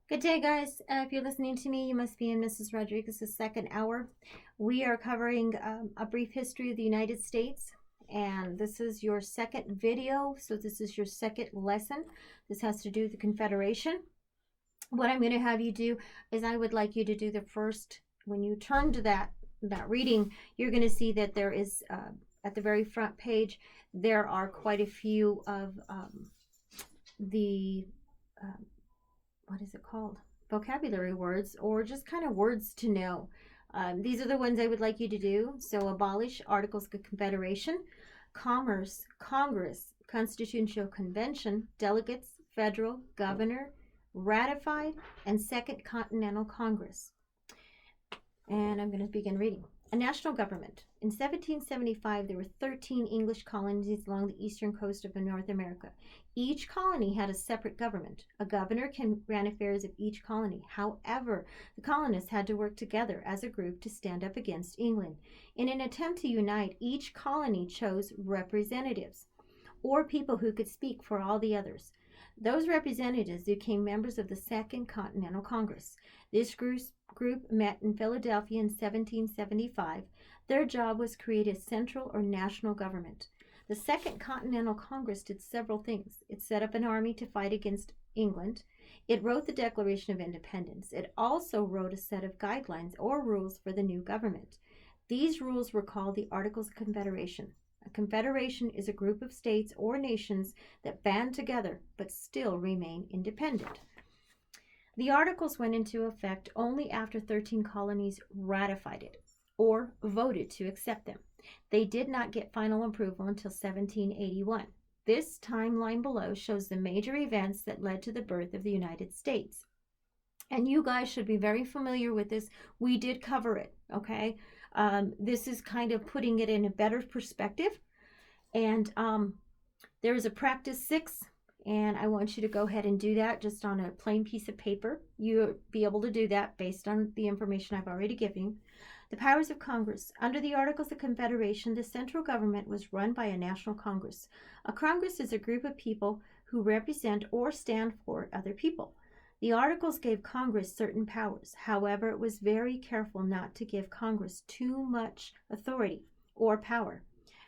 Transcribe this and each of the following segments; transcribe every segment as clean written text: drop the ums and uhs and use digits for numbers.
Good day, guys. If you're listening to me, you must be in Mrs. Rodriguez's second hour. We are covering a brief history of the United States, and this is your second video, so this is your second lesson. This has to do with the Confederation. What I'm going to have you do is I would like you to do the first, when you turn to that reading, you're going to see that there is, at the very front page, there are quite a few of the what is it called? Vocabulary words, or just kind of words to know. These are the ones I would like you to do. So abolish Articles of Confederation, Commerce, Congress, Constitutional Convention, Delegates, Federal, Governor, Ratified, and Second Continental Congress. And I'm going to begin reading. A national government. In 1775, there were 13 English colonies along the eastern coast of North America. Each colony had a separate government. A governor ran affairs of each colony. However, the colonists had to work together as a group to stand up against England. In an attempt to unite, each colony chose representatives, or people who could speak for all the others. Those representatives became members of the Second Continental Congress. This group met in Philadelphia in 1775. Their job was to create a central or national government. The Second Continental Congress did several things. It set up an army to fight against England. It wrote the Declaration of Independence. It also wrote a set of guidelines or rules for the new government. These rules were called the Articles of Confederation. A confederation is a group of states or nations that band together but still remain independent. The articles went into effect only after 13 colonies ratified it or voted to accept them. They did not get final approval until 1781. This timeline below shows the major events that led to the birth of the United States. And you guys should be very familiar with this. We did cover it, okay? This is kind of putting it in a better perspective. And there is a practice 6, and I want you to go ahead and do that just on a plain piece of paper. You'll be able to do that based on the information I've already given you. The powers of Congress. Under the Articles of Confederation, the central government was run by a national Congress. A Congress is a group of people who represent or stand for other people. The Articles gave Congress certain powers. However, it was very careful not to give Congress too much authority or power.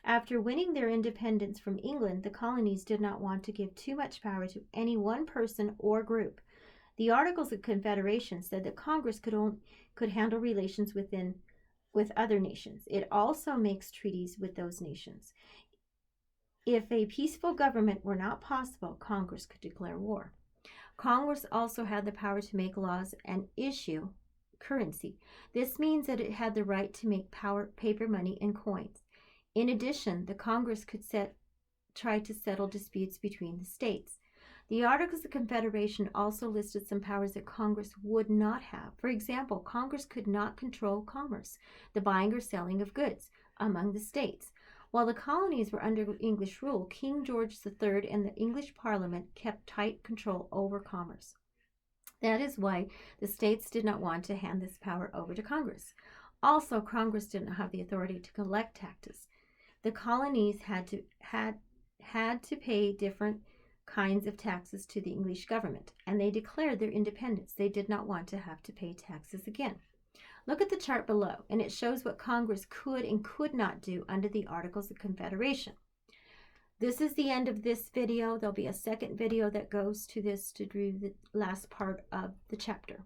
After winning their independence from England, the colonies did not want to give too much power to any one person or group. The Articles of Confederation said that Congress could handle relations with other nations. It also makes treaties with those nations. If a peaceful government were not possible, Congress could declare war. Congress also had the power to make laws and issue currency. This means that it had the right to make paper money and coins. In addition, the Congress could try to settle disputes between the states. The Articles of Confederation also listed some powers that Congress would not have. For example, Congress could not control commerce, the buying or selling of goods, among the states. While the colonies were under English rule, King George III and the English Parliament kept tight control over commerce. That is why the states did not want to hand this power over to Congress. Also, Congress didn't have the authority to collect taxes. The colonies had to pay different kinds of taxes to the English government, and they declared their independence. They did not want to have to pay taxes again. Look at the chart below, and it shows what Congress could and could not do under the Articles of Confederation. This is the end of this video. There'll be a second video that goes to this to do the last part of the chapter.